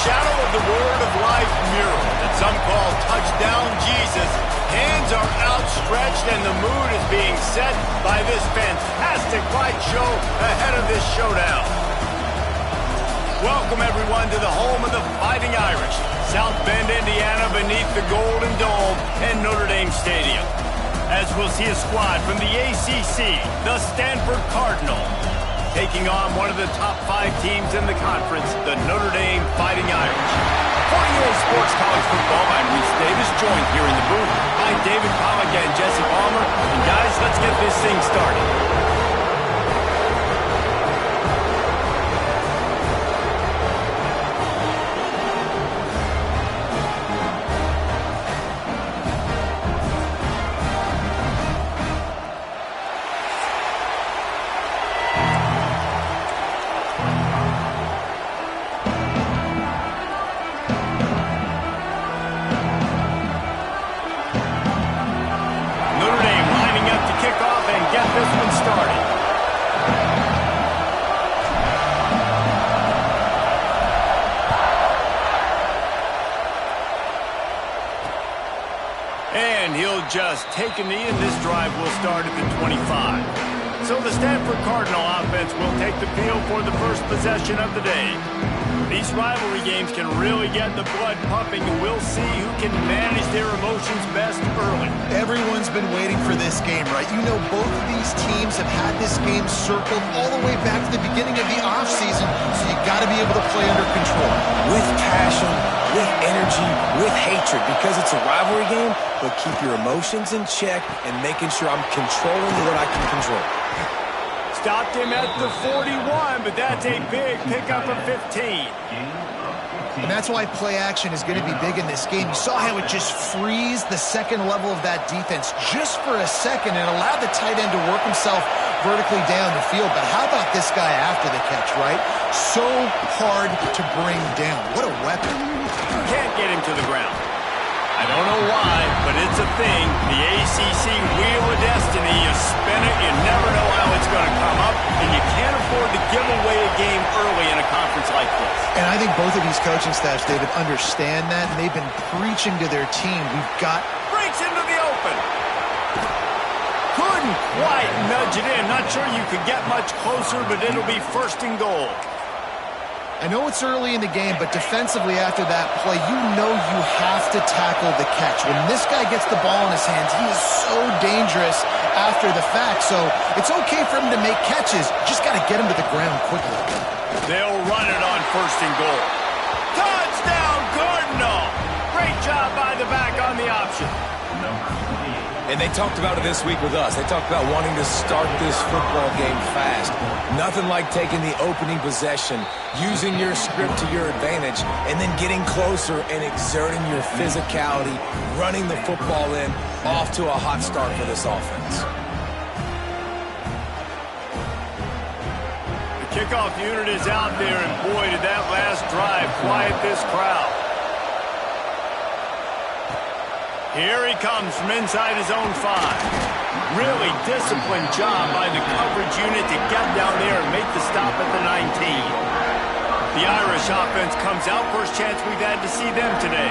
shadow of the Word of Life mural that some call Touchdown Jesus, hands are outstretched and the mood is being set by this fantastic light show ahead of this showdown. Welcome, everyone, to the home of the Fighting Irish, South Bend, Indiana, beneath the Golden Dome and Notre Dame Stadium. As we'll see a squad from the ACC, the Stanford Cardinal, taking on one of the top 5 teams in the conference, the Notre Dame Fighting Irish. For UA Sports College Football, I'm Reese Davis, joined here in the booth by David Pollack and Jesse Palmer. And guys, let's get this thing started. And he'll just take a knee, and this drive will start at the 25. So the Stanford Cardinal offense will take the field for the first possession of the day. These rivalry games can really get the blood pumping, and we'll see who can manage their emotions best early. Everyone's been waiting for this game, right? You know, both of these teams have had this game circled all the way back to the beginning of the offseason, so you got to be able to play under control. With passion, with energy, with hatred, because it's a rivalry game, but keep your emotions in check and making sure I'm controlling what I can control. Stopped him at the 41, but that's a big pickup of 15. And that's why play action is going to be big in this game. You saw how it just freezed the second level of that defense just for a second and allowed the tight end to work himself vertically down the field. But how about this guy after the catch, right? So hard to bring down. What a weapon. Can't get him to the ground. I don't know why, but it's a thing. The ACC Wheel of Destiny, you spin it, you never know how it's going to come up, and you can't afford to give away a game early in a conference like this. And I think both of these coaching staffs, David, understand that, and they've been preaching to their team. We've got... Breaks into the open. Couldn't quite nudge it in. Not sure you could get much closer, but it'll be first and goal. I know it's early in the game, but defensively after that play, you know you have to tackle the catch. When this guy gets the ball in his hands, he is so dangerous after the fact. So it's okay for him to make catches. Just got to get him to the ground quickly. They'll run it on first and goal. Touchdown, Cardinal! Great job by the back on the option. And they talked about it this week with us. They talked about wanting to start this football game fast. Nothing like taking the opening possession, using your script to your advantage, and then getting closer and exerting your physicality, running the football in, off to a hot start for this offense. The kickoff unit is out there, and boy, did that last drive quiet this crowd. Here he comes from inside his own 5. Really disciplined job by the coverage unit to get down there and make the stop at the 19. The Irish offense comes out. First chance we've had to see them today.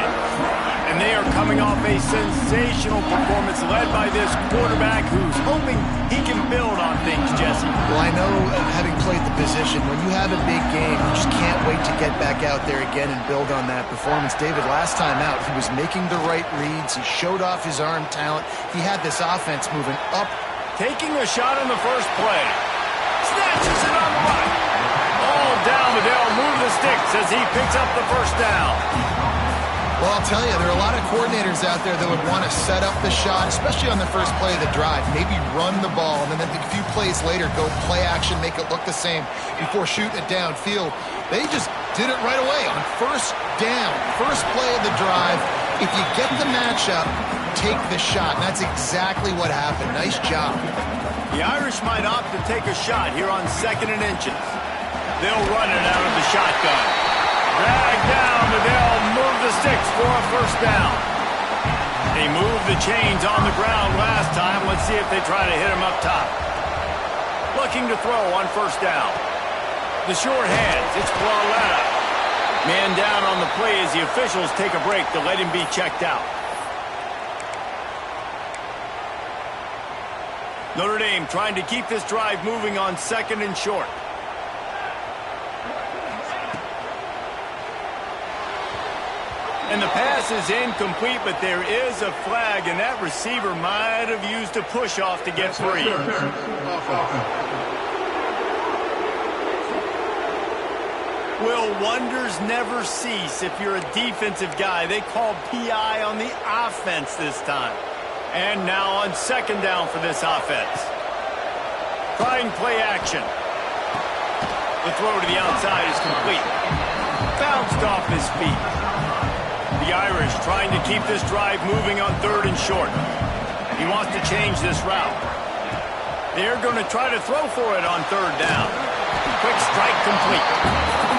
And they are coming off a sensational performance led by this quarterback who's hoping he can build on things, Jesse. Well, I know, having played the position, when you have a big game, you just can't wait to get back out there again and build on that performance. David, last time out, he was making the right reads. He showed off his arm talent. He had this offense moving up. Taking a shot on the first play. Snatches it on the right. All down, but they'll move the sticks as he picks up the first down. Well, I'll tell you, there are a lot of coordinators out there that would want to set up the shot, especially on the first play of the drive, maybe run the ball, and then a few plays later go play action, make it look the same before shooting it downfield. They just did it right away on first down, first play of the drive. If you get the matchup, take the shot, and that's exactly what happened. Nice job. The Irish might opt to take a shot here on 2nd and inches. They'll run it out of the shotgun. Drag down, but they'll move the sticks for a first down. They moved the chains on the ground last time. Let's see if they try to hit him up top. Looking to throw on first down. The short hands, it's Floretta. Man down on the play as the officials take a break to let him be checked out. Notre Dame trying to keep this drive moving on 2nd and short. And the pass is incomplete, but there is a flag, and that receiver might have used a push-off to get free. Will wonders never cease if you're a defensive guy? They called PI on the offense this time. And now on 2nd down for this offense. Trying play action. The throw to the outside is complete. Bounced off his feet. The Irish trying to keep this drive moving on 3rd and short. He wants to change this route. They're going to try to throw for it on 3rd down. Quick strike complete.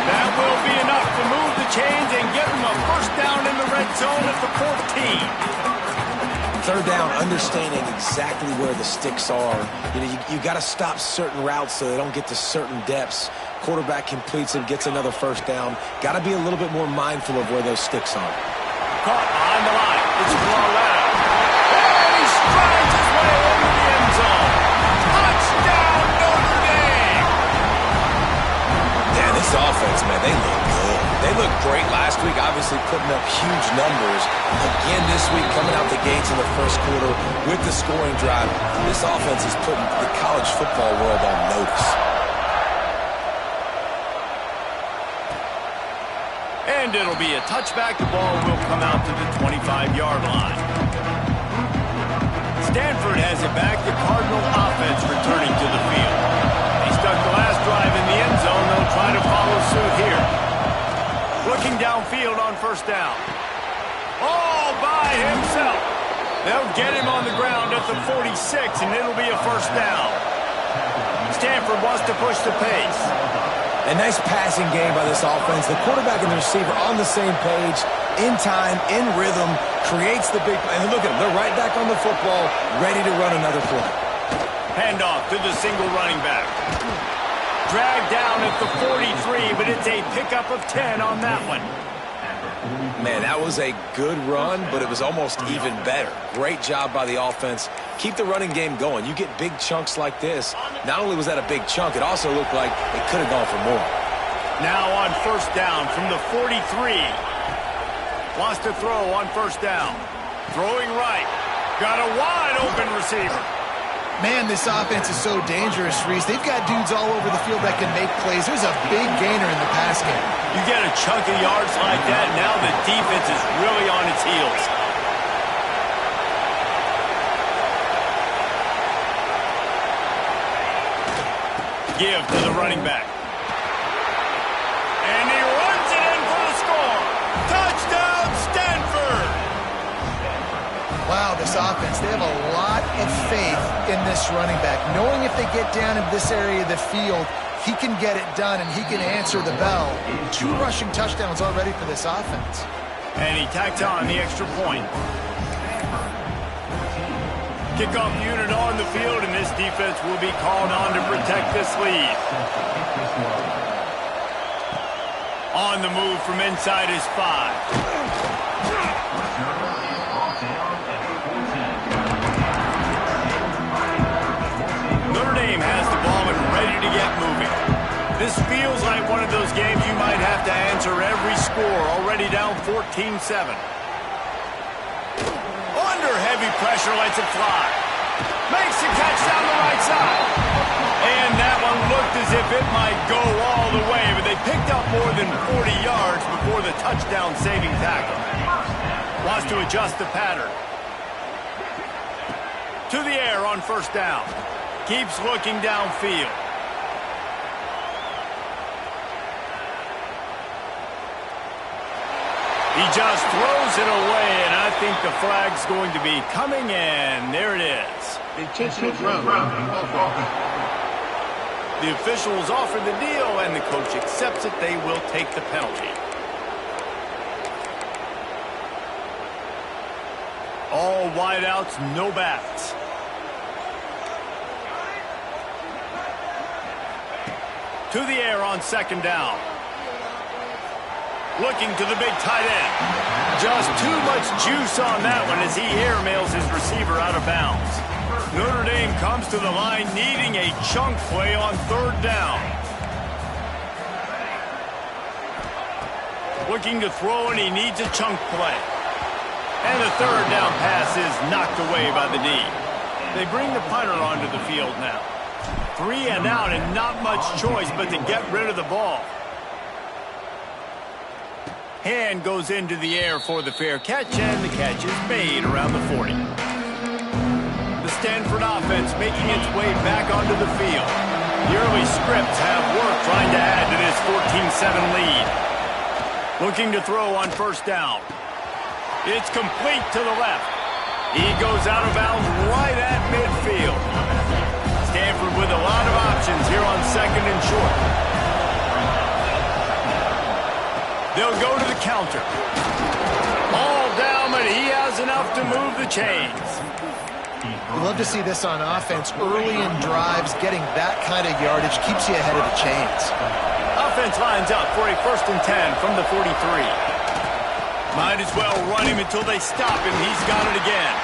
That will be enough to move the chains and get them a 1st down in the red zone at the 14. 3rd down, understanding exactly where the sticks are. You got to stop certain routes so they don't get to certain depths. Quarterback completes it, gets another 1st down. Got to be a little bit more mindful of where those sticks are. Caught on the line. It's blown out. And he strides his way into the end zone. Touchdown, Notre Dame! Yeah, this offense, man, they look good. They looked great last week, obviously putting up huge numbers. Again this week, coming out the gates in the 1st quarter with the scoring drive. This offense is putting the college football world on notice. And it'll be a touchback. The ball will come out to the 25-yard line. Stanford has it back. The Cardinal offense returning to the field. They stuck the last drive in the end zone. They'll try to follow suit here. Looking downfield on 1st down. All by himself. They'll get him on the ground at the 46, and it'll be a 1st down. Stanford wants to push the pace. A nice passing game by this offense. The quarterback and the receiver on the same page, in time, in rhythm, creates the big play. And look at them. They're right back on the football, ready to run another play. Handoff to the single running back. Dragged down at the 43, but it's a pickup of 10 on that one. Man, that was a good run, but it was almost even better. Great job by the offense. Keep the running game going. You get big chunks like this. Not only was that a big chunk, it also looked like it could have gone for more. Now on 1st down from the 43. Wants to throw on 1st down. Throwing right. Got a wide open receiver. Man, this offense is so dangerous, Reese. They've got dudes all over the field that can make plays. There's a big gainer in the pass game. You get a chunk of yards like that, now the defense is really on its heels. Give to the running back. And he runs it in for the score. Touchdown, Stanford! Wow, this offense, they have a lot of faith in this running back. Knowing if they get down in this area of the field, he can get it done and he can answer the bell. 2 rushing touchdowns already for this offense. And he tacked on the extra point. Kickoff unit on the field, and this defense will be called on to protect this lead. On the move from inside his 5. Notre Dame has the ball and ready to get moving. This feels like one of those games you might have to answer every score. Already down 14-7. Under heavy pressure, lets it fly. Makes the catch down the right side. And that one looked as if it might go all the way, but they picked up more than 40 yards before the touchdown-saving tackle. Wants to adjust the pattern. To the air on 1st down. Keeps looking downfield. He just throws it away, and I think the flag's going to be coming in. There it is. Intentional grounding. The officials offer the deal, and the coach accepts it. They will take the penalty. All wideouts, no backs. To the air on 2nd down. Looking to the big tight end. Just too much juice on that one as he airmails his receiver out of bounds. Notre Dame comes to the line needing a chunk play on third down. Looking to throw, and he needs a chunk play. And the third down pass is knocked away by the D. They bring the punter onto the field now. 3 and out, and not much choice but to get rid of the ball. Hand goes into the air for the fair catch, and the catch is made around the 40. The Stanford offense making its way back onto the field. The early scripts have work trying to add to this 14-7 lead. Looking to throw on first down. It's complete to the left. He goes out of bounds right at midfield. Stanford with a lot of options here on second and short. They'll go to the counter. All down, but he has enough to move the chains. We love to see this on offense. Early in drives, getting that kind of yardage keeps you ahead of the chains. Offense lines up for a 1st and 10 from the 43. Might as well run him until they stop him. He's got it again.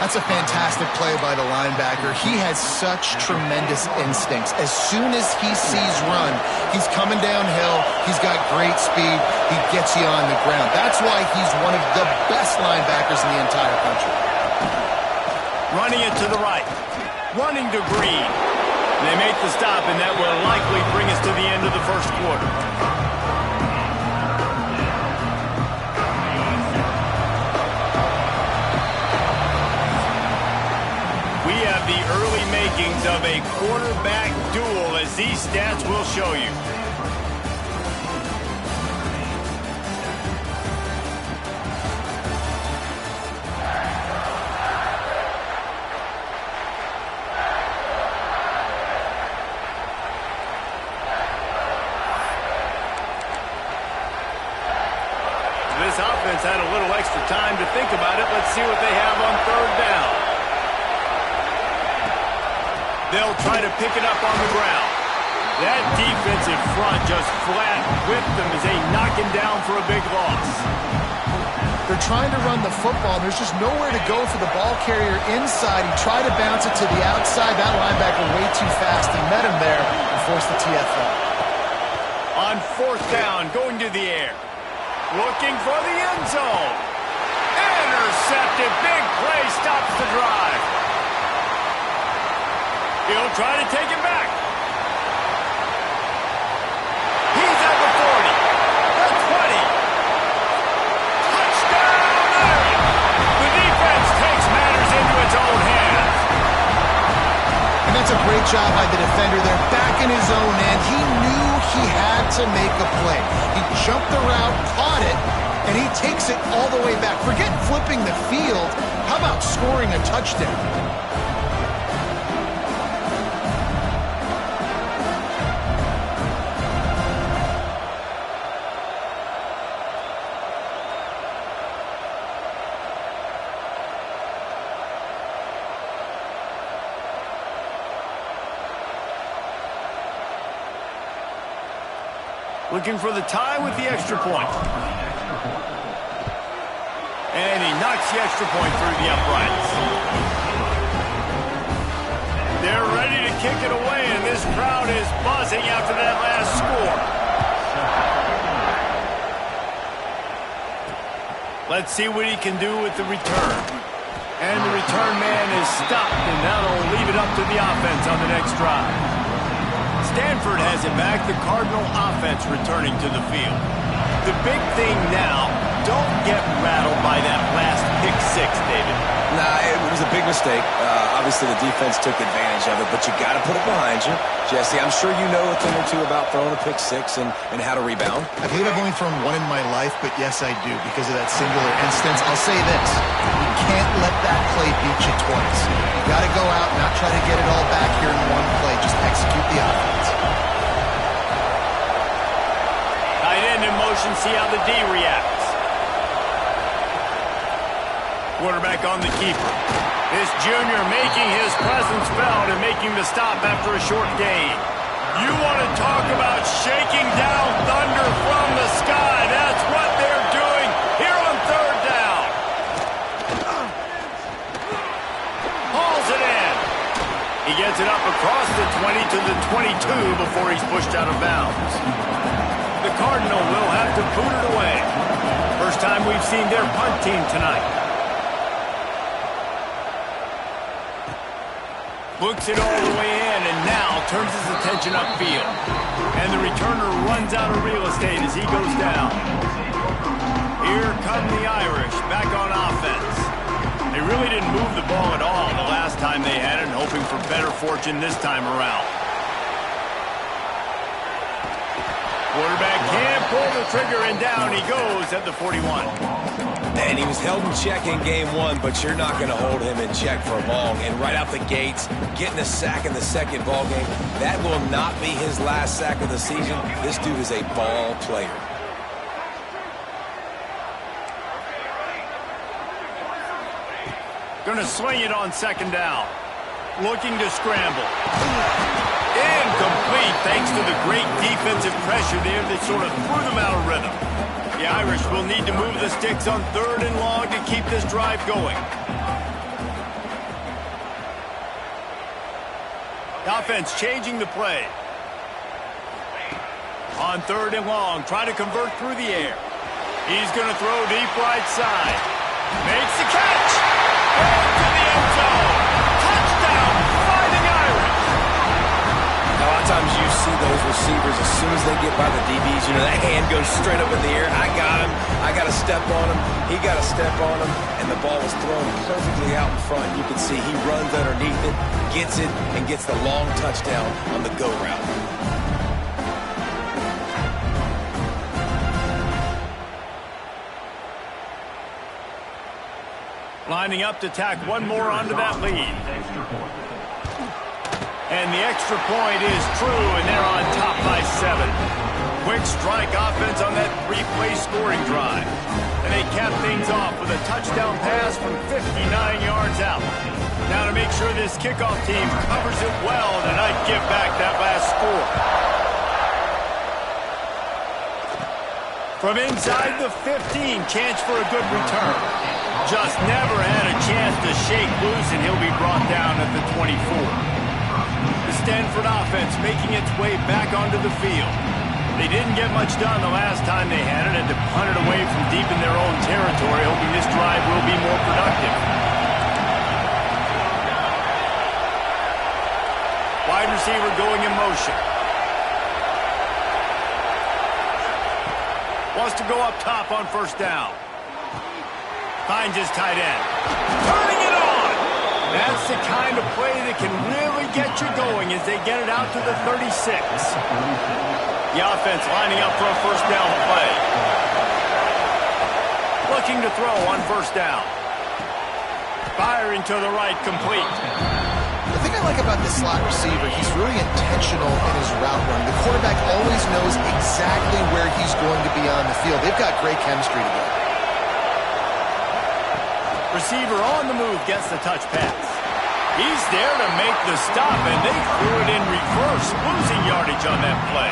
That's a fantastic play by the linebacker. He has such tremendous instincts. As soon as he sees run, he's coming downhill. He's got great speed. He gets you on the ground. That's why he's one of the best linebackers in the entire country. Running it to the right. Running to Green. They make the stop, and that will likely bring us to the end of the first quarter. We have the early makings of a quarterback duel, as these stats will show you. This offense had a little extra time to think about it. Let's see what they have on third down. They'll try to pick it up on the ground. That defensive front just flat whipped them as they knock him down for a big loss. They're trying to run the football, and there's just nowhere to go for the ball carrier inside. He tried to bounce it to the outside. That linebacker way too fast. He met him there and forced the TFL. On fourth down, going to the air. Looking for the end zone. Intercepted. Big play stops the drive. He'll try to take it back. He's at the 40. The 20. Touchdown! The defense takes matters into its own hands. And that's a great job by the defender there, back in his own end. He knew he had to make a play. He jumped the route, caught it, and he takes it all the way back. Forget flipping the field. How about scoring a touchdown? Looking for the tie with the extra point. And he knocks the extra point through the uprights. They're ready to kick it away, and this crowd is buzzing after that last score. Let's see what he can do with the return. And the return man is stopped, and that'll leave it up to the offense on the next drive. Stanford has it back, the Cardinal offense returning to the field. The big thing now, don't get rattled by that last pick six, David. Nah, it was a big mistake. Obviously, the defense took advantage of it, but you got to put it behind you. Jesse, I'm sure you know a thing or two about throwing a pick six and how to rebound. I believe I've only thrown one in my life, but yes, I do, because of that singular instance. I'll say this. You can't let that play beat you twice. You got to go out and not try to get it all back here in one play. Just execute the offense. Tight end in motion, see how the D reacts. Quarterback on the keeper. This junior making his presence felt and making the stop after a short gain. You want to talk about shaking down thunder from the sky. That's 20 to the 22 before he's pushed out of bounds. The Cardinal will have to boot it away. First time we've seen their punt team tonight. Books it all the way in and now turns his attention upfield. And the returner runs out of real estate as he goes down. Here come the Irish back on offense. They really didn't move the ball at all the last time they had it, hoping for better fortune this time around. Quarterback can't pull the trigger, and down he goes at the 41. And he was held in check in game one, but you're not going to hold him in check for long. And right out the gates, getting a sack in the second ball game, that will not be his last sack of the season. This dude is a ball player. Going to swing it on second down. Looking to scramble. Incomplete thanks to the great defensive pressure there that sort of threw them out of rhythm. The Irish will need to move the sticks on third and long to keep this drive going. The offense changing the play. On third and long, trying to convert through the air. He's going to throw deep right side. Makes the catch. Into the end zone. Touchdown, Fighting Irish. A lot of times you see those receivers, as soon as they get by the DBs, you know, that hand goes straight up in the air. I got him. I got to step on him. He got to step on him. And the ball was thrown perfectly out in front. You can see he runs underneath it, gets it, and gets the long touchdown on the go route. Lining up to tack one more onto that lead. And the extra point is true, and they're on top by 7. Quick strike offense on that 3-play scoring drive. And they cap things off with a touchdown pass from 59 yards out. Now to make sure this kickoff team covers it well tonight, give back that last score. From inside the 15, chance for a good return. Just never had a chance to shake loose, and he'll be brought down at the 24. The Stanford offense making its way back onto the field. They didn't get much done the last time they had it, and to punt it away from deep in their own territory, hoping this drive will be more productive. Wide receiver going in motion. Wants to go up top on first down. Finds his tight end. Turning it on! That's the kind of play that can really get you going as they get it out to the 36. The offense lining up for a first down play. Looking to throw on first down. Firing to the right, complete. The thing I like about this slot receiver, he's really intentional in his route run. The quarterback always knows exactly where he's going to be on the field. They've got great chemistry together. Receiver on the move gets the touch pass. He's there to make the stop, and they threw it in reverse, losing yardage on that play.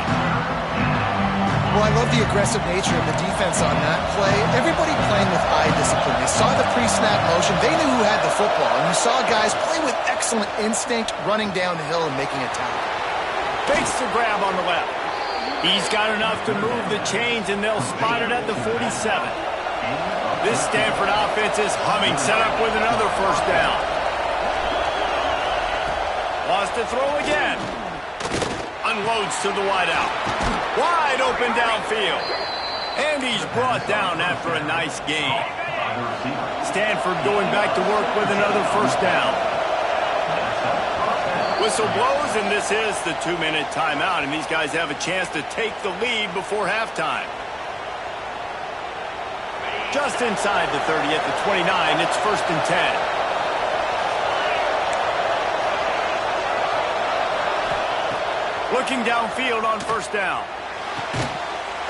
Well, I love the aggressive nature of the defense on that play. Everybody playing with eye discipline. They saw the pre-snap motion. They knew who had the football, and you saw guys play with excellent instinct, running down the hill and making a tackle. Fakes the grab on the left. He's got enough to move the chains, and they'll spot it at the 47. This Stanford offense is humming, set up with another first down. Wants to throw again. Unloads to the wideout. Wide open downfield. And he's brought down after a nice gain. Stanford going back to work with another first down. Whistle blows, and this is the 2-minute timeout, and these guys have a chance to take the lead before halftime. Just inside the 30 at the 29, it's 1st and 10. Looking downfield on first down.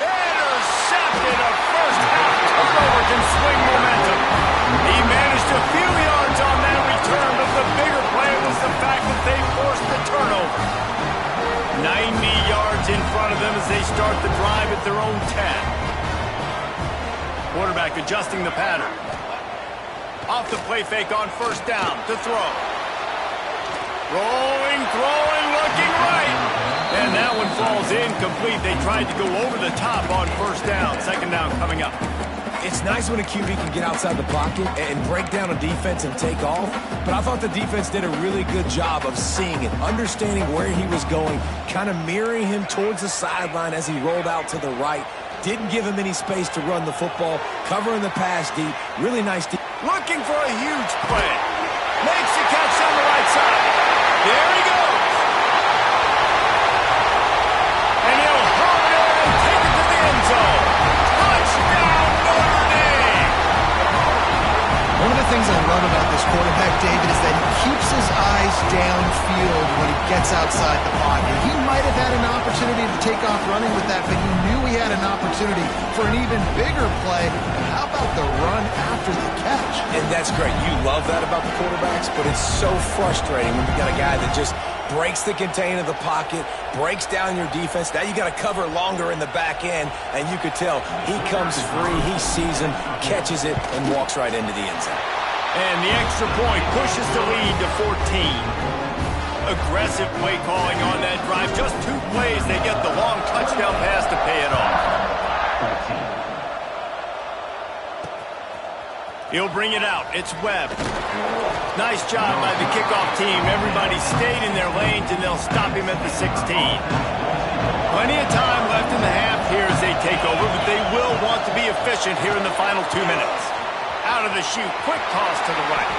Intercepted, a first half turnover can swing momentum. He managed a few yards on that return, but the bigger play was the fact that they forced the turnover. 90 yards in front of them as they start the drive at their own 10. Quarterback adjusting the pattern. Off the play fake on first down to throw. Rolling, throwing, looking right. And that one falls incomplete. They tried to go over the top on first down. Second down coming up. It's nice when a QB can get outside the pocket and break down a defense and take off, but I thought the defense did a really good job of seeing it, understanding where he was going, kind of mirroring him towards the sideline as he rolled out to the right. Didn't give him any space to run the football, covering the pass deep. Really nice deep. Looking for a huge play. Makes the catch on the right side. There he goes. And he'll hurl it in and take it to the end zone. Touchdown, Notre Dame. One of the things I love about this quarterback, David, is that he keeps his eyes downfield when he gets outside the pocket. He might have had an opportunity to take off running with that, but he knew he had an opportunity for an even bigger play. And how about the run after the catch? And that's great. You love that about the quarterbacks, but it's so frustrating when you got a guy that just breaks the contain of the pocket, breaks down your defense. Now you got to cover longer in the back end, and you could tell he comes free, he sees him, catches it, and walks right into the end zone. And the extra point pushes the lead to 14. Aggressive play calling on that drive. Just 2 plays, they get the long touchdown pass to pay it off. He'll bring it out. It's Webb. Nice job by the kickoff team. Everybody stayed in their lanes, and they'll stop him at the 16. Plenty of time left in the half here as they take over, but they will want to be efficient here in the final 2 minutes. Out of the chute, quick toss to the right.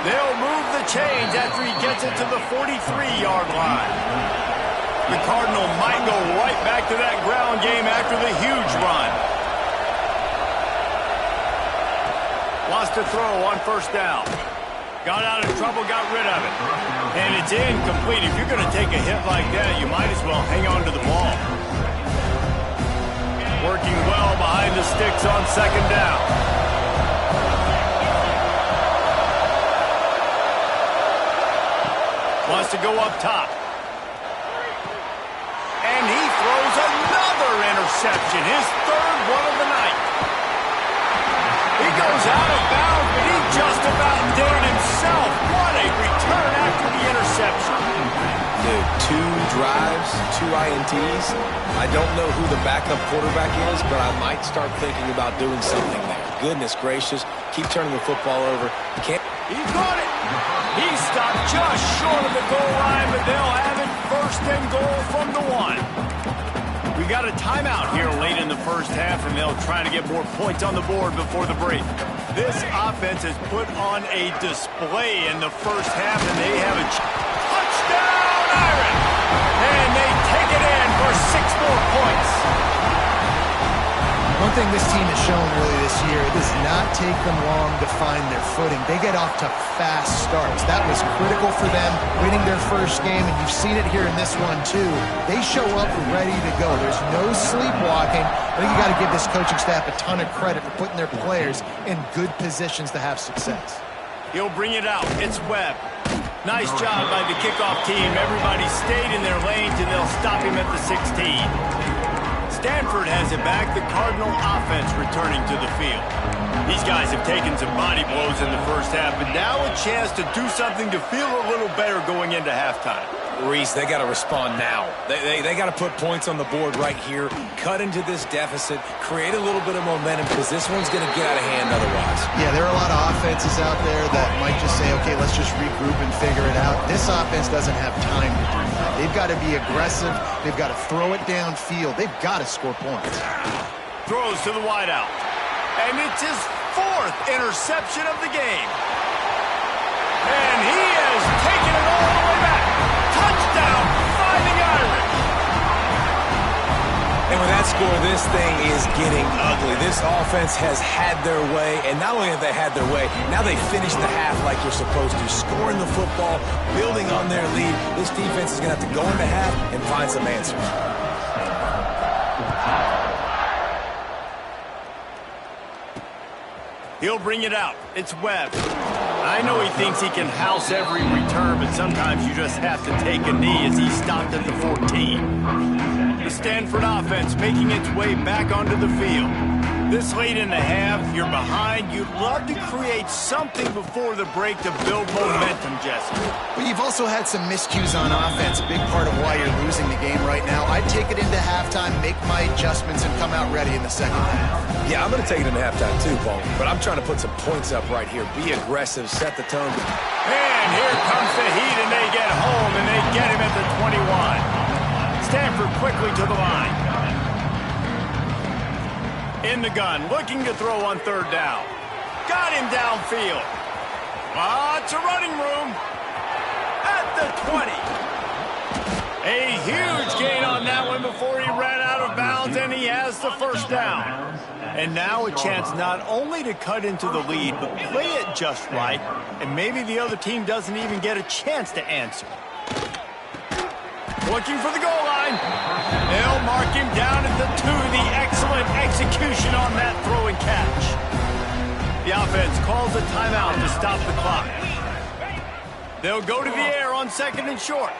They'll move the chains after he gets it to the 43-yard line. The Cardinal might go right back to that ground game after the huge run. Wants to throw on first down. Got out of trouble, got rid of it. And it's incomplete. If you're going to take a hit like that, you might as well hang on to the ball. Working well behind the sticks on second down. Wants to go up top. And he throws another interception, his third one of the night. He goes out of bounds, but he just about did it himself. What a return after the interception. Dude, 2 drives, 2 INTs. I don't know who the backup quarterback is, but I might start thinking about doing something there. Goodness gracious, keep turning the football over. He caught it. He stopped just short of the goal line, but they'll have it first and goal from the 1. We got a timeout here late in the first half, and they'll try to get more points on the board before the break. This offense has put on a display in the first half, and they have a touchdown, Irish! And they take it in for 6 more points. One thing this team has shown really this year, it does not take them long to find their footing. They get off to fast starts. That was critical for them, winning their first game, and you've seen it here in this one too. They show up ready to go. There's no sleepwalking. I think you got to give this coaching staff a ton of credit for putting their players in good positions to have success. He'll bring it out. It's Webb. Nice job by the kickoff team. Everybody stayed in their lanes, and they'll stop him at the 16. Stanford has it back. The Cardinal offense returning to the field. These guys have taken some body blows in the first half, but now a chance to do something to feel a little better going into halftime. Reese, they got to respond now. They got to put points on the board right here, cut into this deficit, create a little bit of momentum, because this one's going to get out of hand otherwise. Yeah, there are a lot of offenses out there that might just say, okay, let's just regroup and figure it out. This offense doesn't have time to do that. They've got to be aggressive. They've got to throw it downfield. They've got to score points. Throws to the wideout. And it's his 4th interception of the game. And he has taken it all the way back. Touchdown, Fighting Irish. And with that score, this thing is getting ugly. This offense has had their way, and not only have they had their way, now they finish the half like you're supposed to, scoring the football, building on their lead. This defense is going to have to go into half and find some answers. He'll bring it out. It's Webb. I know he thinks he can house every return, but sometimes you just have to take a knee as he stopped at the 14. The Stanford offense making its way back onto the field. This late in the half, you're behind. You'd love to create something before the break to build momentum, Jesse. But you've also had some miscues on offense, a big part of why you're losing the game right now. I'd take it into halftime, make my adjustments, and come out ready in the second half. Yeah, I'm going to take it into halftime too, Paul. But I'm trying to put some points up right here. Be aggressive, set the tone. And here comes the Heat, and they get home, and they get him at the 21. Stanford quickly to the line. In the gun, looking to throw on third down. Got him downfield. It's a running room. At the 20. A huge gain on that one before he ran out of bounds, and he has the first down. And now a chance not only to cut into the lead, but play it just right, and maybe the other team doesn't even get a chance to answer. Looking for the goal line. They'll mark him down at the 2. The excellent execution on that throw and catch. The offense calls a timeout to stop the clock. They'll go to the air on second and short.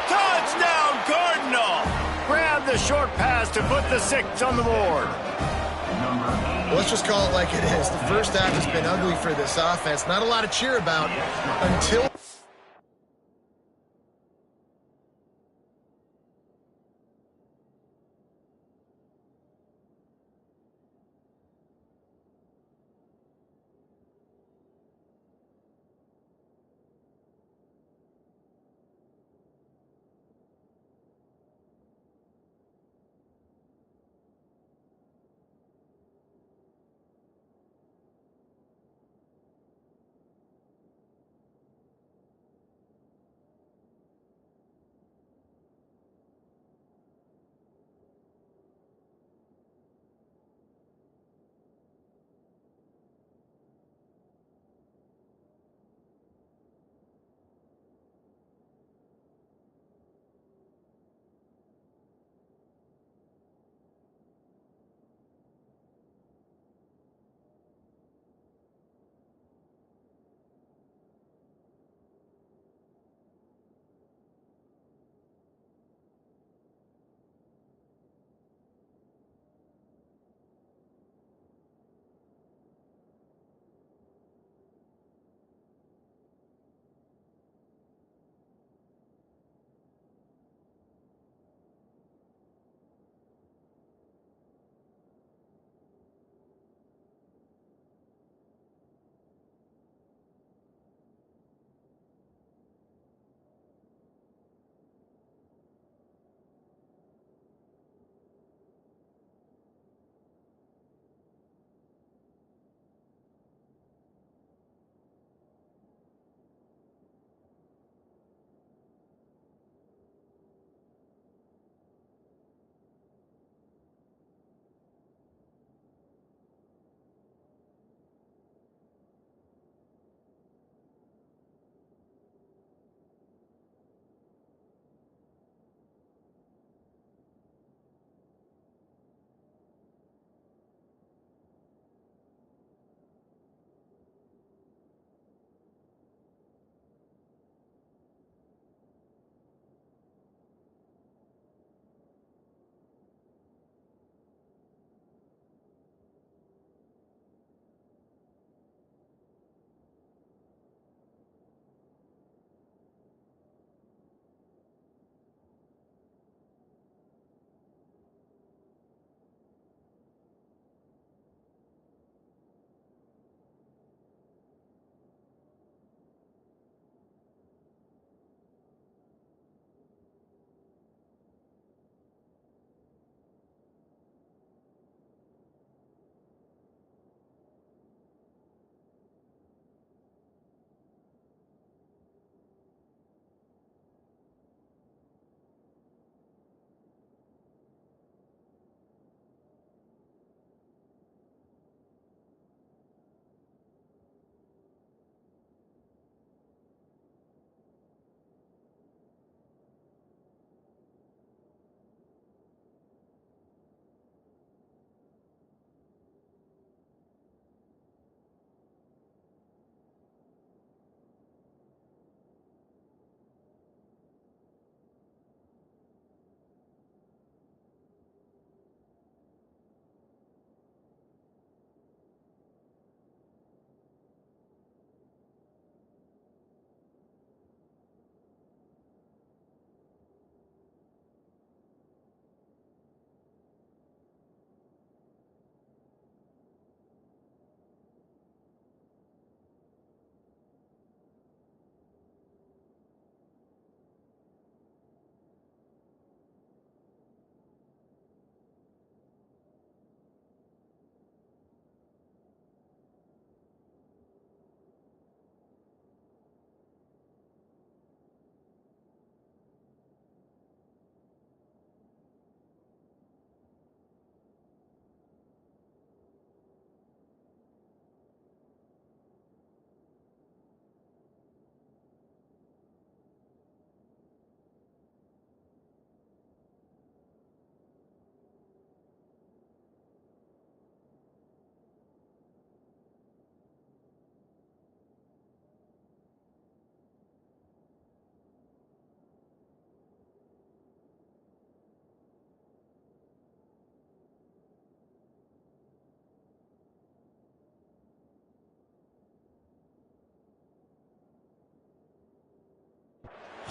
Touchdown, Cardinal! Grab the short pass to put the 6 on the board. Let's just call it like it is. The first half has been ugly for this offense. Not a lot to cheer about until...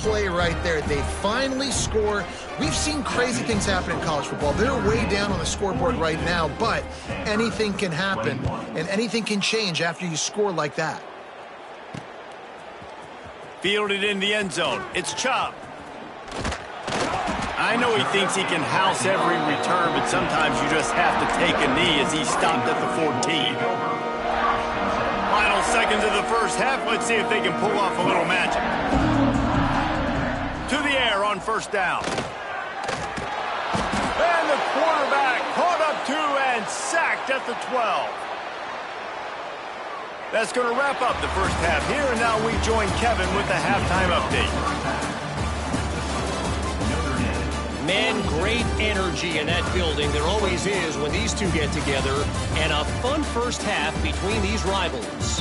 play right there. They finally score. We've seen crazy things happen in college football. They're way down on the scoreboard right now, but anything can happen, and anything can change after you score like that. Fielded in the end zone. It's Chubb. I know he thinks he can house every return, but sometimes you just have to take a knee as he stopped at the 14. Final seconds of the first half. Let's see if they can pull off a little magic. To the air on first down. And the quarterback caught up to and sacked at the 12. That's going to wrap up the first half here, and now we join Kevin with the halftime update. Man, great energy in that building. There always is when these two get together, and a fun first half between these rivals.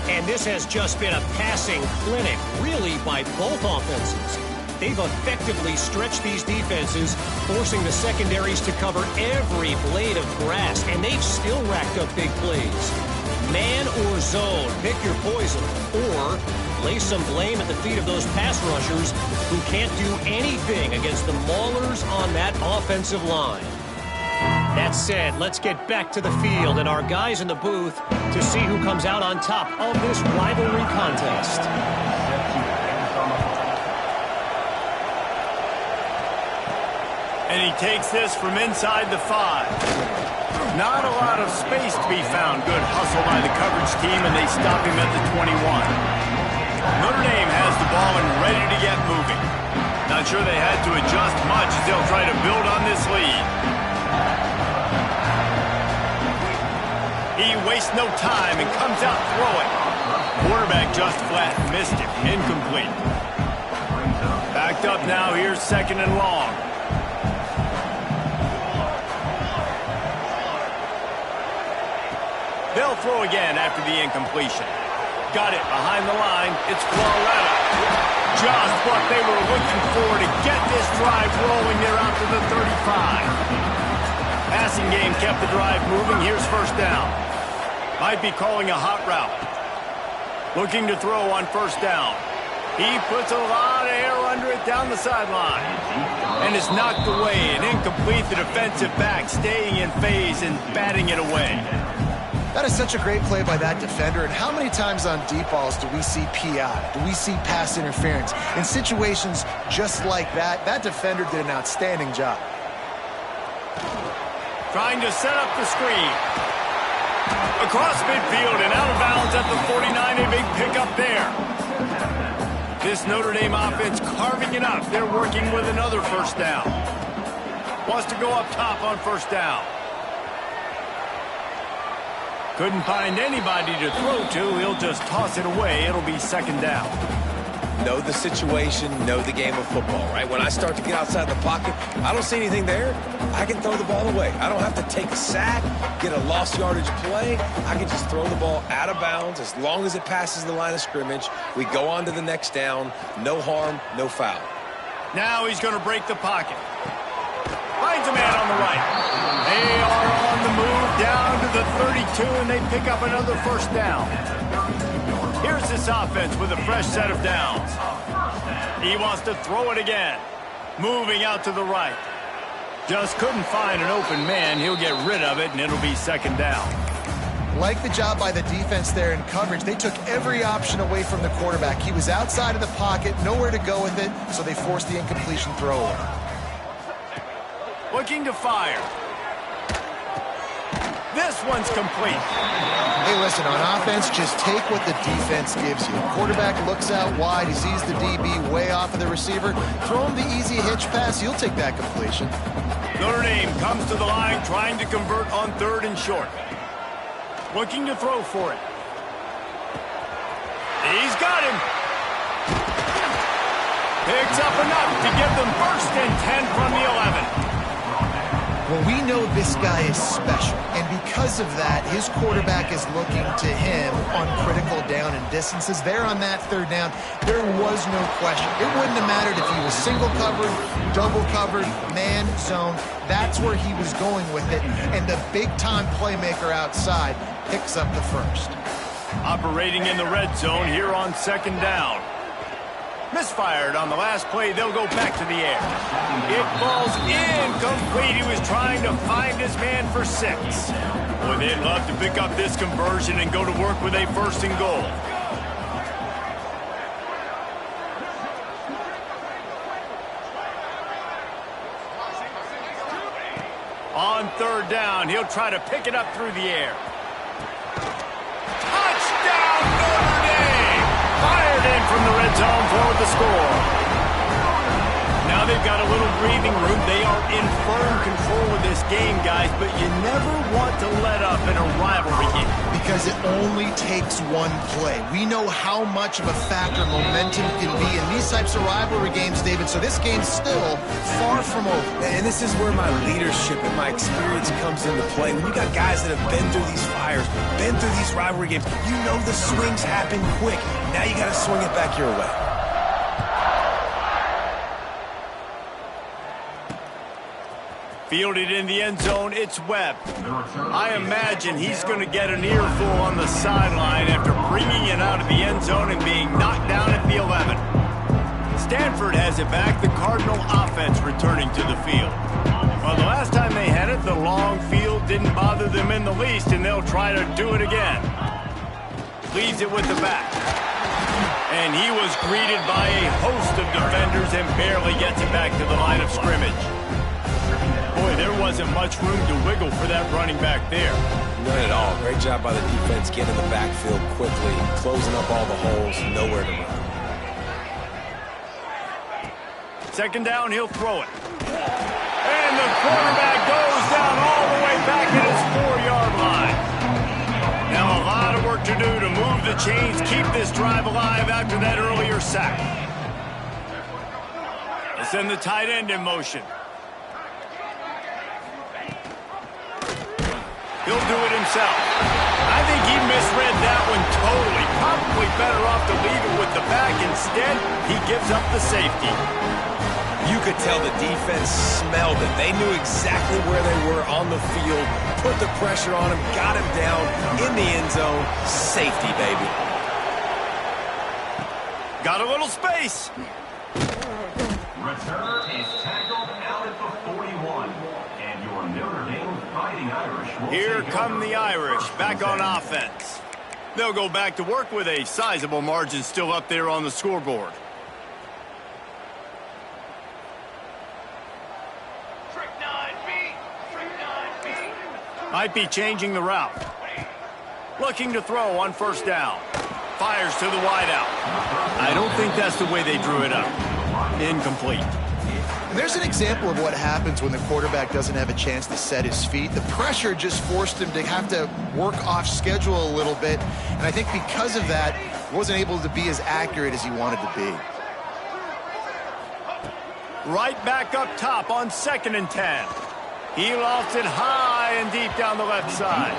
And this has just been a passing clinic, really, by both offenses. They've effectively stretched these defenses, forcing the secondaries to cover every blade of grass, and they've still racked up big plays. Man or zone, pick your poison, or lay some blame at the feet of those pass rushers who can't do anything against the maulers on that offensive line. That said, let's get back to the field and our guys in the booth to see who comes out on top of this rivalry contest. And he takes this from inside the 5. Not a lot of space to be found. Good hustle by the coverage team, and they stop him at the 21. Notre Dame has the ball and ready to get moving. Not sure they had to adjust much as they'll try to build on this lead. He wastes no time and comes out throwing. Quarterback just flat missed it. Incomplete. Backed up now. Here's second and long. They'll throw again after the incompletion. Got it behind the line. It's Floretta. Just what they were looking for to get this drive rolling. They're out to the 35. Passing game kept the drive moving. Here's first down. Might be calling a hot route. Looking to throw on first down. He puts a lot of air under it down the sideline. And it's knocked away. An incomplete. The defensive back staying in phase and batting it away. That is such a great play by that defender. And how many times on deep balls do we see PI? Do we see pass interference? In situations just like that, that defender did an outstanding job. Trying to set up the screen. Across midfield and out of bounds at the 49. A big pickup there. This Notre Dame offense carving it up. They're working with another first down. Wants to go up top on first down. Couldn't find anybody to throw to. He'll just toss it away. It'll be second down. Know the situation, know the game of football, right? When I start to get outside the pocket, I don't see anything there. I can throw the ball away. I don't have to take a sack, get a lost yardage play. I can just throw the ball out of bounds as long as it passes the line of scrimmage. We go on to the next down. No harm, no foul. Now he's going to break the pocket. Finds a man on the right. They are on the move down to the 32, and they pick up another first down. Here's this offense with a fresh set of downs. He wants to throw it again. Moving out to the right. Just couldn't find an open man. He'll get rid of it, and it'll be second down. Like the job by the defense there in coverage. They took every option away from the quarterback. He was outside of the pocket, nowhere to go with it, so they forced the incompletion throw. Looking to fire. This one's complete. Hey, listen, on offense, just take what the defense gives you. Quarterback looks out wide. He sees the DB way off of the receiver. Throw him the easy hitch pass. You'll take that completion. Notre Dame comes to the line trying to convert on third and short. Looking to throw for it. He's got him. Picks up enough to give them first and 10 from the 11. Well, we know this guy is special, and because of that, his quarterback is looking to him on critical down and distances. There on that third down, there was no question. It wouldn't have mattered if he was single covered, double covered, man, zone. That's where he was going with it, and the big-time playmaker outside picks up the first. Operating in the red zone here on second down. Misfired on the last play. They'll go back to the air. It falls incomplete. He was trying to find his man for 6. Boy, they'd love to pick up this conversion and go to work with a 1st and goal. On 3rd down, he'll try to pick it up through the air. Touchdown, Notre Dame! Fired in from the red zone for the score. Now they've got a little breathing room. They are in firm control of this game, guys, but you never want to let up in a rivalry game. Because it only takes one play. We know how much of a factor momentum can be in these types of rivalry games, David, so this game's still far from over. And this is where my leadership and my experience comes into play. When you got guys that have been through these fires, been through these rivalry games, you know the swings happen quick. Now you got to swing it back your way. Fielded in the end zone, it's Webb. I imagine he's going to get an earful on the sideline after bringing it out of the end zone and being knocked down at the 11. Stanford has it back, the Cardinal offense returning to the field. Well, the last time they had it, the long field didn't bother them in the least, and they'll try to do it again. Leaves it with the back. And he was greeted by a host of defenders and barely gets it back to the line of scrimmage. Boy, there wasn't much room to wiggle for that running back there. None at all. Great job by the defense getting in the backfield quickly, closing up all the holes, nowhere to run. 2nd down, he'll throw it. And the quarterback goes down all the way back at his 4-yard line. Now a lot of work to do to move the chains, keep this drive alive after that earlier sack. They send the tight end in motion. He'll do it himself. I think he misread that one totally. Probably better off to leave it with the back. Instead, he gives up the safety. You could tell the defense smelled it. They knew exactly where they were on the field, put the pressure on him, got him down in the end zone. Safety, baby. Got a little space. Returner is tackled out at the 41. And your Notre Dame Fighting Irish will Here come the Irish back on offense. They'll go back to work with a sizable margin still up there on the scoreboard. Might be changing the route. Looking to throw on 1st down. Fires to the wideout. I don't think that's the way they drew it up. Incomplete. And there's an example of what happens when the quarterback doesn't have a chance to set his feet. The pressure just forced him to have to work off schedule a little bit. And I think because of that, wasn't able to be as accurate as he wanted to be. Right back up top on 2nd and 10. He lofts it high and deep down the left side.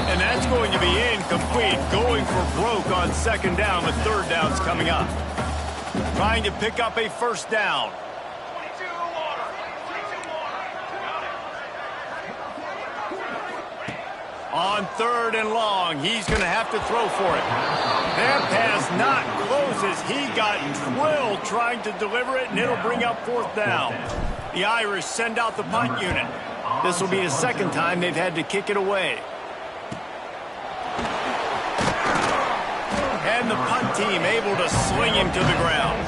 And that's going to be incomplete. Going for broke on 2nd down with 3rd downs coming up. Trying to pick up a 1st down. On 3rd and long, he's going to have to throw for it. That pass not close as he got drilled trying to deliver it, and it'll bring up 4th down. The Irish send out the punt unit. This will be the 2nd time they've had to kick it away. And the punt team able to sling him to the ground.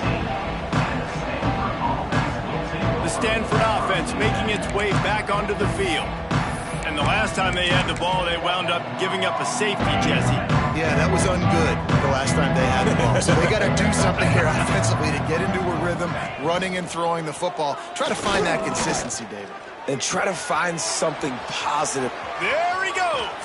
The Stanford offense making its way back onto the field. And the last time they had the ball, they wound up giving up a safety, Jesse. Yeah, that was ungood the last time they had the ball. So they got to do something here offensively to get into a rhythm, running and throwing the football. Try to find that consistency, David. And try to find something positive. There he goes.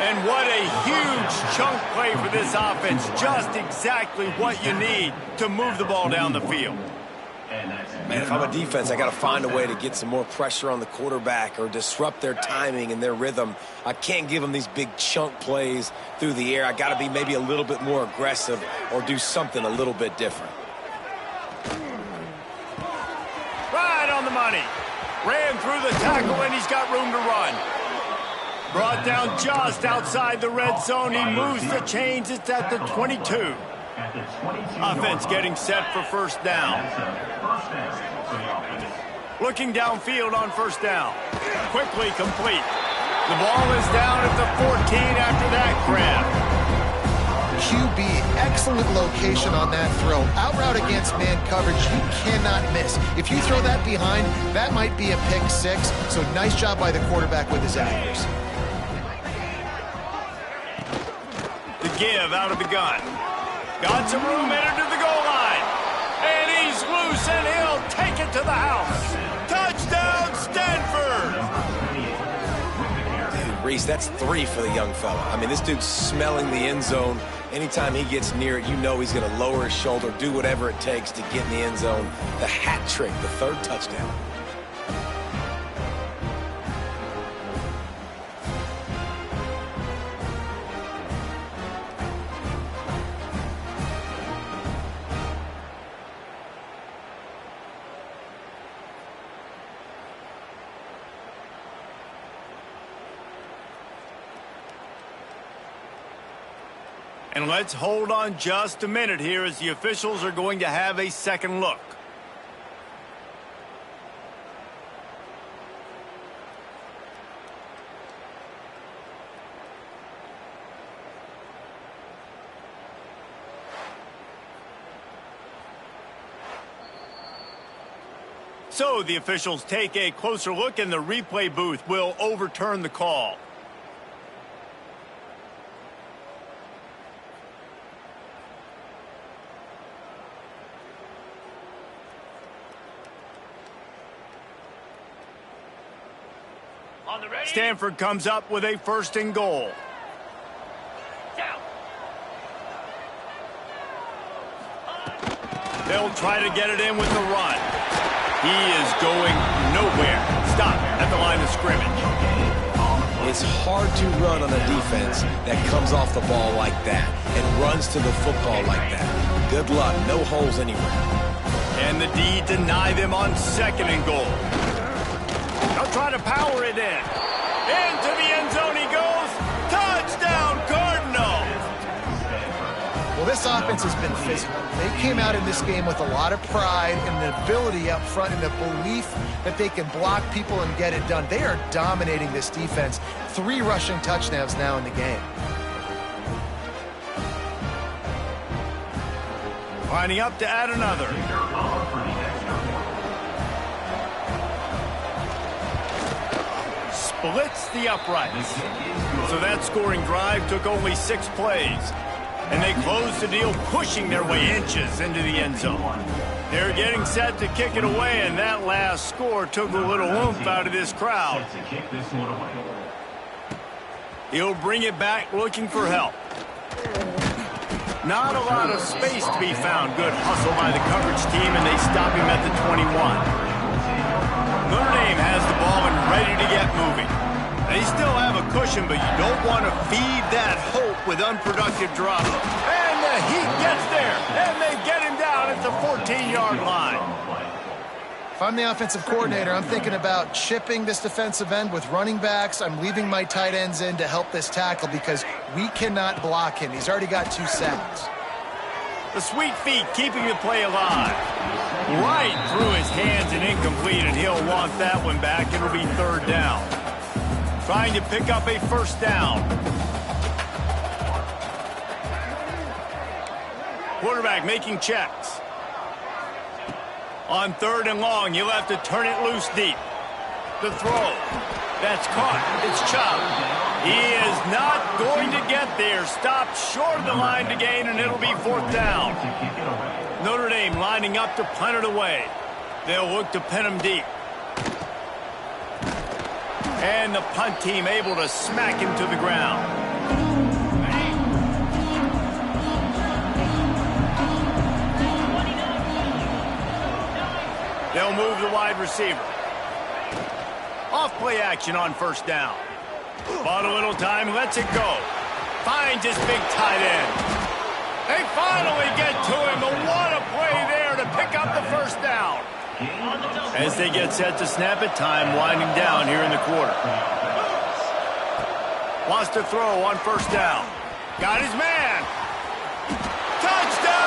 And what a huge chunk play for this offense. Just exactly what you need to move the ball down the field. Man, if I'm a defense, I got to find a way to get some more pressure on the quarterback or disrupt their timing and their rhythm. I can't give them these big chunk plays through the air. I got to be maybe a little bit more aggressive or do something a little bit different. Right on the money. Ran through the tackle, and he's got room to run. Brought down just outside the red zone. He moves the chains. It's at the 22. at the 22-yard Offense line. getting set for first down. First down for the offense. Looking downfield on first down. Quickly complete. The ball is down at the 14 after that grab. QB, excellent location on that throw. Out route against man coverage, you cannot miss. If you throw that behind, that might be a pick six. So nice job by the quarterback with his accuracy. The give out of the gun. Got some room, entered to the goal line. And he's loose, and he'll take it to the house. Touchdown, Stanford! Dude, Reese, that's 3 for the young fella. I mean, this dude's smelling the end zone. Anytime he gets near it, you know he's going to lower his shoulder, do whatever it takes to get in the end zone. The hat trick, the 3rd touchdown. And let's hold on just a minute here as the officials are going to have a second look. So the officials take a closer look, and the replay booth will overturn the call. Stanford comes up with a 1st and goal. They'll try to get it in with the run. He is going nowhere. Stop at the line of scrimmage. It's hard to run on a defense that comes off the ball like that and runs to the football like that. Good luck. No holes anywhere. And the D deny them on 2nd and goal. They'll try to power it in. Into the end zone he goes. Touchdown, Cardinal. Well, this offense has been physical. They came out in this game with a lot of pride and the ability up front and the belief that they can block people and get it done. They are dominating this defense. 3 rushing touchdowns now in the game. Lining up to add another. Splits the uprights. So that scoring drive took only 6 plays. And they closed the deal, pushing their way inches into the end zone. They're getting set to kick it away, and that last score took a little oomph out of this crowd. He'll bring it back looking for help. Not a lot of space to be found. Good hustle by the coverage team, and they stop him at the 21. Notre Dame has the ball and ready to get moving. They still have a cushion, but you don't want to feed that hope with unproductive drops. And the Heat gets there, and they get him down at the 14-yard line. If I'm the offensive coordinator, I'm thinking about chipping this defensive end with running backs. I'm leaving my tight ends in to help this tackle because we cannot block him. He's already got 2 sacks. The sweet feet keeping the play alive. Right through his hands and incomplete, and he'll want that one back. It'll be 3rd down. Trying to pick up a 1st down. Quarterback making checks. On 3rd and long, you'll have to turn it loose deep. The throw. That's caught. It's Chubb. He is not going to get there. Stopped short of the line to gain, and it'll be 4th down. Notre Dame lining up to punt it away. They'll look to pin him deep. And the punt team able to smack him to the ground. They'll move the wide receiver. Off play action on 1st down. Bought a little time, lets it go. Finds his big tight end. They finally get to him, but what a play there to pick up the 1st down. As they get set to snap it, time winding down here in the quarter. Wants to throw on 1st down. Got his man. Touchdown!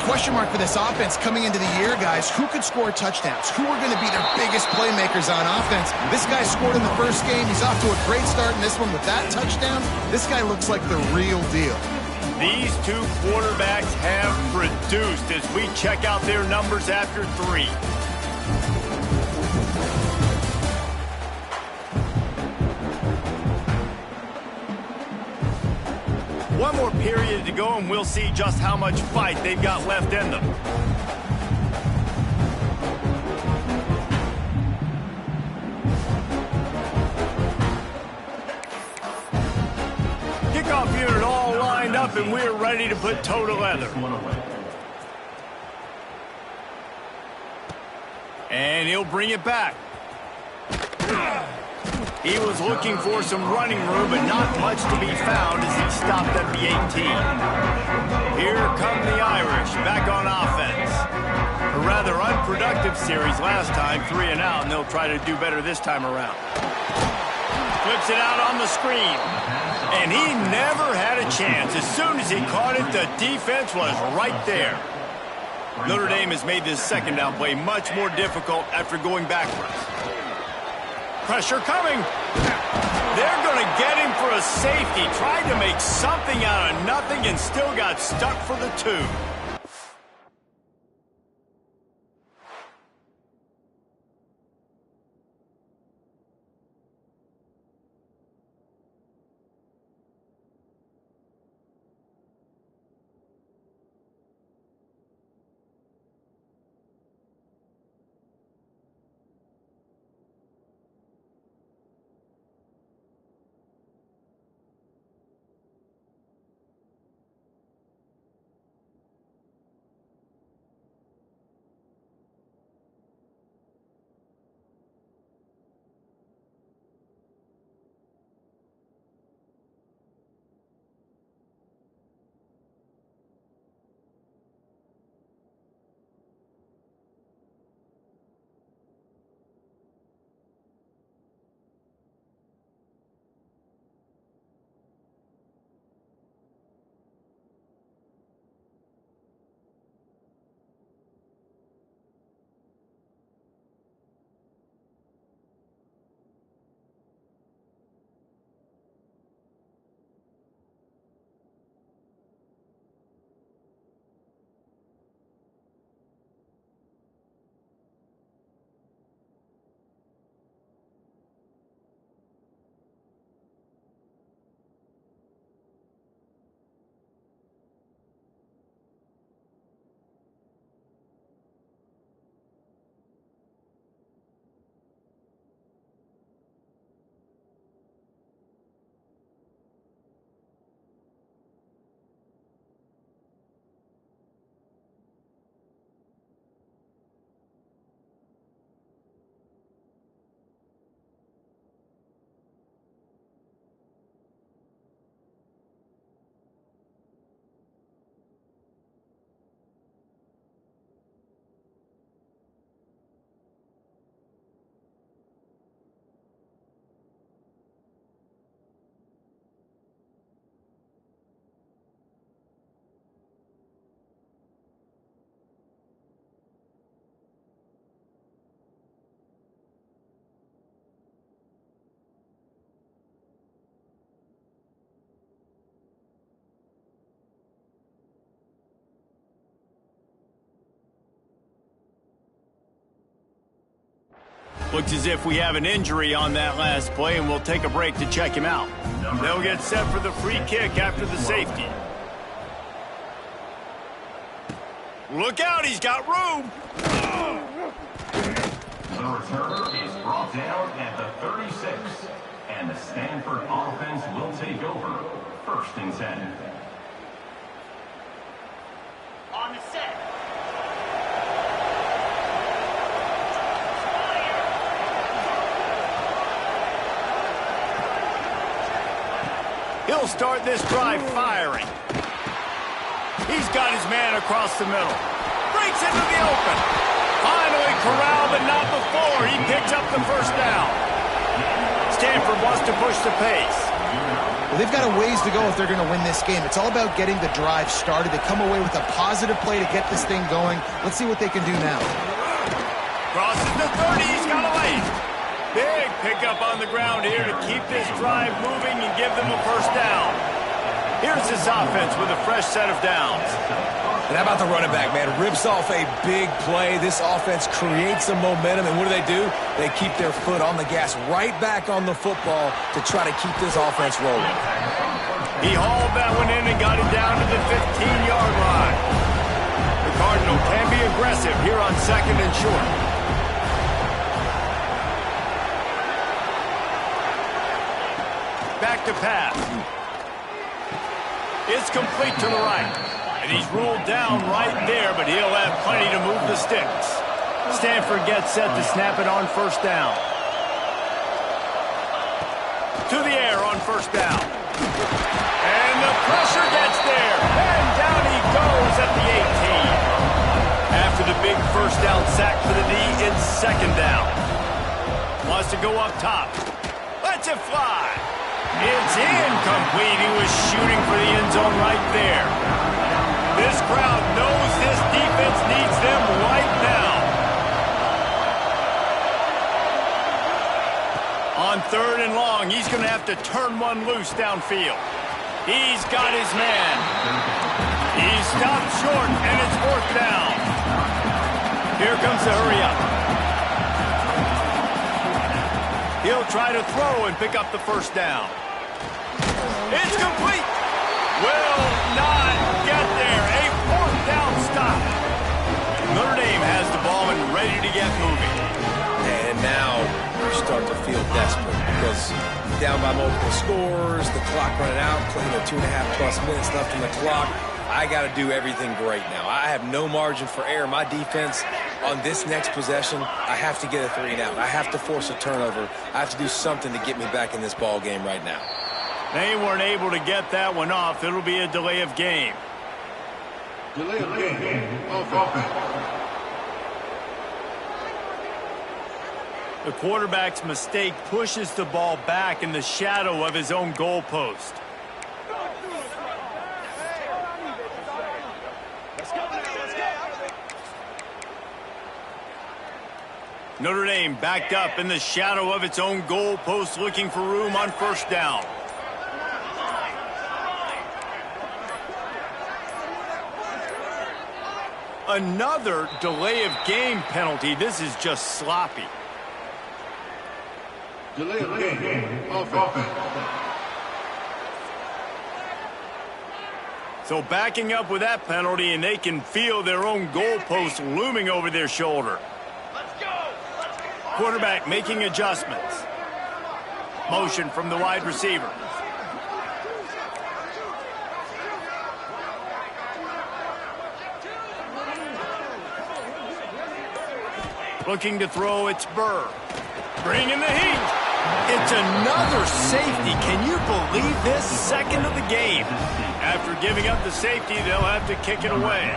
question mark for this offense coming into the year, guys. Who could score touchdowns? Who are going to be their biggest playmakers on offense? This guy scored in the first game. He's off to a great start in this one with that touchdown. This guy looks like the real deal. These two quarterbacks have produced as we check out their numbers after 3. One more period to go, and we'll see just how much fight they've got left in them. Kickoff unit all lined up, and we're ready to put toe to leather. And he'll bring it back. He was looking for some running room, but not much to be found as he stopped at the 18. Here come the Irish, back on offense. A rather unproductive series last time, 3 and out, and they'll try to do better this time around. Flips it out on the screen. And he never had a chance. As soon as he caught it, the defense was right there. Notre Dame has made this second down play much more difficult after going backwards. Pressure coming. They're going to get him for a safety. Tried to make something out of nothing and still got stuck for the 2. Looks as if we have an injury on that last play, and we'll take a break to check him out. They'll get set for the free kick after the safety. Look out, he's got room. The returner is brought down at the 36, and the Stanford offense will take over. 1st and 10. On the set. He'll start this drive firing. He's got his man across the middle. Breaks into the open. Finally corralled, but not before. He picks up the 1st down. Stanford wants to push the pace. Well, they've got a ways to go if they're going to win this game. It's all about getting the drive started. They come away with a positive play to get this thing going. Let's see what they can do now. Crosses the 30. He's got away. Big pickup on the ground here to keep this drive moving and give them a first down. Here's this offense with a fresh set of downs. And how about the running back, man? Rips off a big play. This offense creates some momentum, and what do? They keep their foot on the gas right back on the football to try to keep this offense rolling. He hauled that one in and got it down to the 15-yard line. The Cardinal can be aggressive here on 2nd and short. Back to pass. It's complete to the right. And he's ruled down right there, but he'll have plenty to move the sticks. Stanford gets set to snap it on first down. To the air on first down. And the pressure gets there. And down he goes at the 18. After the big first down sack for the D, it's 2nd down. Wants to go up top. Lets it fly. It's incomplete. He was shooting for the end zone right there. This crowd knows this defense needs them right now. On 3rd and long, he's going to have to turn one loose downfield. He's got his man. He stopped short, and it's 4th down. Here comes the hurry up. He'll try to throw and pick up the first down. It's complete. Will not get there. A 4th down stop. Notre Dame has the ball and ready to get moving. And now you're starting to feel desperate because down by multiple scores, the clock running out, 2.5+ minutes left on the clock. I got to do everything great now. I have no margin for error. My defense on this next possession, I have to get a 3 and out. I have to force a turnover. I have to do something to get me back in this ball game right now. They weren't able to get that one off. It'll be a delay of game. Delay of game. Offense. The quarterback's mistake pushes the ball back in the shadow of his own goalpost. Notre Dame backed up in the shadow of its own goalpost, looking for room on first down. Another delay of game penalty. This is just sloppy. Delay of game. Offense. So backing up with that penalty, and they can feel their own goalpost looming over their shoulder. Quarterback making adjustments. Motion from the wide receiver. Looking to throw, it's Burr. Bringing the heat. It's another safety. Can you believe this? 2nd of the game. After giving up the safety, they'll have to kick it away.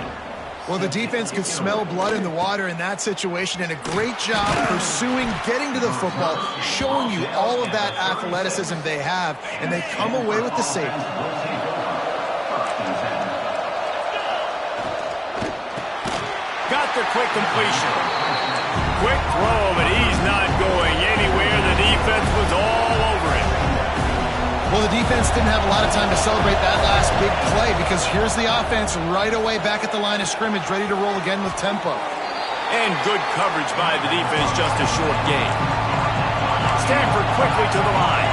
Well, the defense could smell blood in the water in that situation, and a great job pursuing, getting to the football, showing you all of that athleticism they have, and they come away with the safety. Got the quick completion. Quick throw, but he's not going anywhere. The defense was all over it. Well, the defense didn't have a lot of time to celebrate that last big play because here's the offense right away back at the line of scrimmage, ready to roll again with tempo. And good coverage by the defense, just a short gain. Stanford quickly to the line.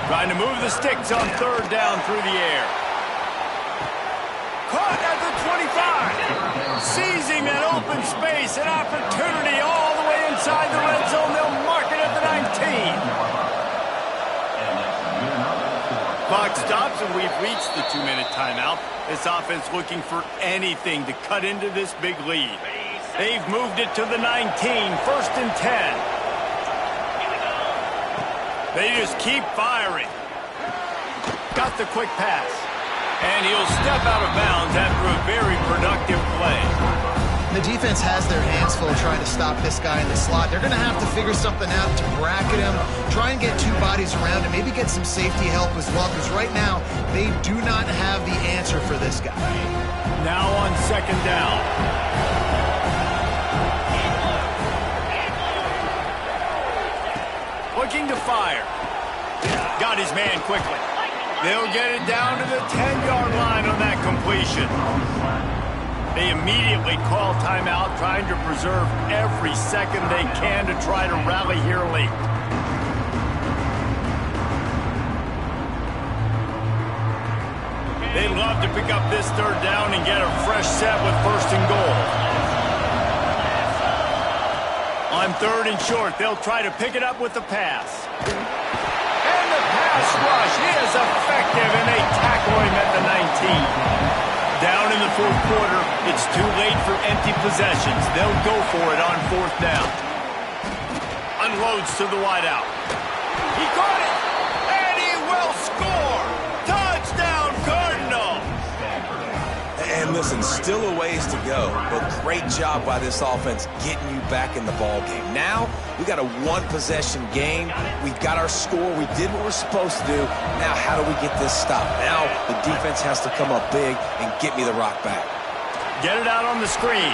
Trying to move the sticks on 3rd down through the air. Caught at the 25. Seizing that open space, an opportunity all the way inside the red zone. They'll mark it at the 19. Clock stops, and we've reached the 2-minute timeout. This offense looking for anything to cut into this big lead. They've moved it to the 19, 1st and 10. They just keep firing. Got the quick pass. And he'll step out of bounds after a very productive play. The defense has their hands full trying to stop this guy in the slot. They're going to have to figure something out to bracket him, try and get two bodies around him, maybe get some safety help as well, because right now they do not have the answer for this guy. Now on second down. Looking to fire. Got his man quickly. They'll get it down to the 10-yard line on that completion. They immediately call timeout, trying to preserve every second they can to try to rally here late. They'd love to pick up this third down and get a fresh set with first and goal. On third and short, they'll try to pick it up with the pass. And the pass rush is effective, and they tackle him at the 19. Down in the fourth quarter, it's too late for empty possessions. They'll go for it on fourth down. Unloads to the wideout. He caught it, and he will score. Touchdown, Cardinals. And listen, still a ways to go, but great job by this offense getting you back in the ball game. Now, we got a one-possession game. We got our score. We did what we're supposed to do. Now, how do we get this stopped? Now, the defense has to come up big and get me the rock back. Get it out on the screen.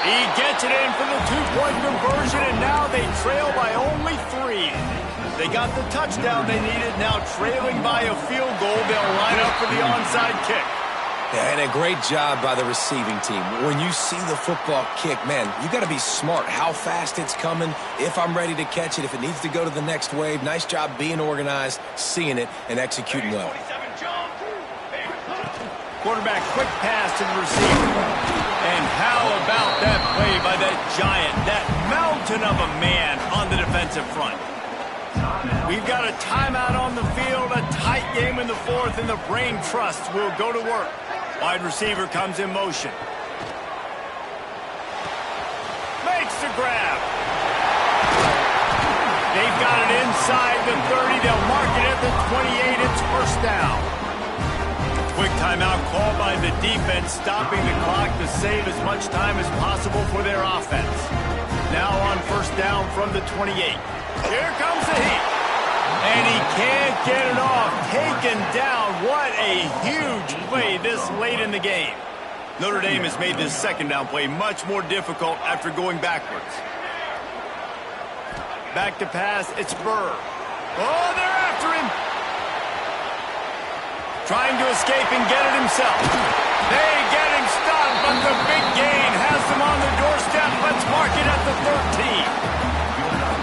He gets it in for the two-point conversion, and now they trail by only 3. They got the touchdown they needed. Now trailing by a field goal, they'll line up for the onside kick. And a great job by the receiving team. When you see the football kick, man, you got to be smart how fast it's coming, if I'm ready to catch it, if it needs to go to the next wave. Nice job being organized, seeing it, and executing well. Quarterback quick pass to the receiver. And how about that play by that giant, that mountain of a man on the defensive front? We've got a timeout on the field, a tight game in the fourth, and the brain trust will go to work. Wide receiver comes in motion. Makes the grab. They've got it inside the 30. They'll mark it at the 28. It's first down. Quick timeout called by the defense, stopping the clock to save as much time as possible for their offense. Now on first down from the 28. Here comes the heat. And he can't get it off. Taken down. What a huge play this late in the game. Notre Dame has made this second down play much more difficult after going backwards. Back to pass. It's Burr. Oh, they're after him. Trying to escape and get it himself. They get him stopped, but the big gain has them on the doorstep. Let's mark it at the 13.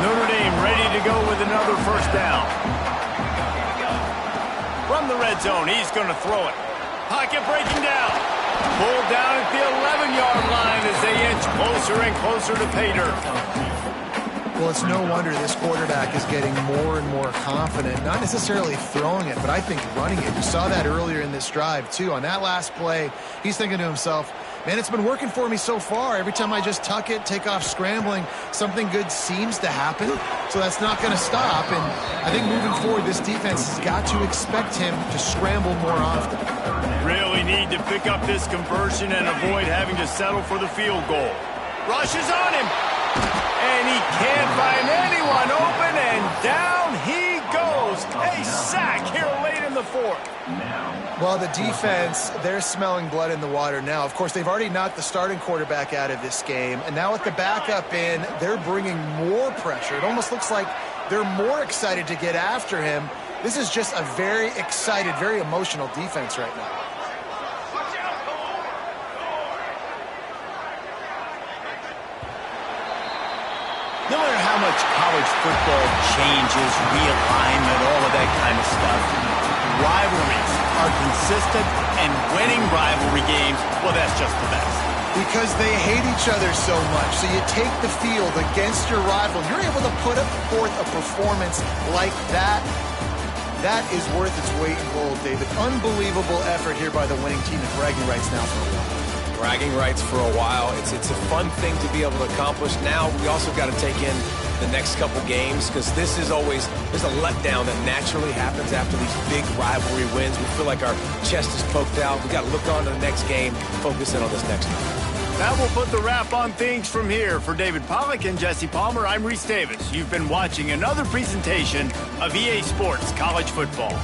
Notre Dame ready to go with another first down. From the red zone, he's going to throw it. Pocket breaking down. Pulled down at the 11-yard line as they inch closer and closer to pay dirt. Well, it's no wonder this quarterback is getting more and more confident, not necessarily throwing it, but I think running it. You saw that earlier in this drive, too. On that last play, he's thinking to himself, man, it's been working for me so far. Every time I just tuck it, take off scrambling, something good seems to happen. So that's not going to stop. And I think moving forward, this defense has got to expect him to scramble more often. Really need to pick up this conversion and avoid having to settle for the field goal. Rushes on him. And he can't find anyone open, and down he goes. A sack here late in the fourth. Well, the defense, they're smelling blood in the water now. Of course, they've already knocked the starting quarterback out of this game, and now with the backup in, they're bringing more pressure. It almost looks like they're more excited to get after him. This is just a very excited, very emotional defense right now. No matter how much college football changes, realignment, all of that kind of stuff, rivalries are consistent, and winning rivalry games, well, that's just the best. Because they hate each other so much. So you take the field against your rival. You're able to put forth a performance like that. That is worth its weight in gold, David. Unbelievable effort here by the winning team, and bragging rights now for a while. Bragging rights for a while. It's a fun thing to be able to accomplish. Now we also got to take in the next couple games, because this is always, there's a letdown that naturally happens after these big rivalry wins. We feel like our chest is poked out. We got to look on to the next game, focus in on this next one. That will put the wrap on things from here. For David Pollack and Jesse Palmer, I'm Reese Davis. You've been watching another presentation of EA Sports College Football.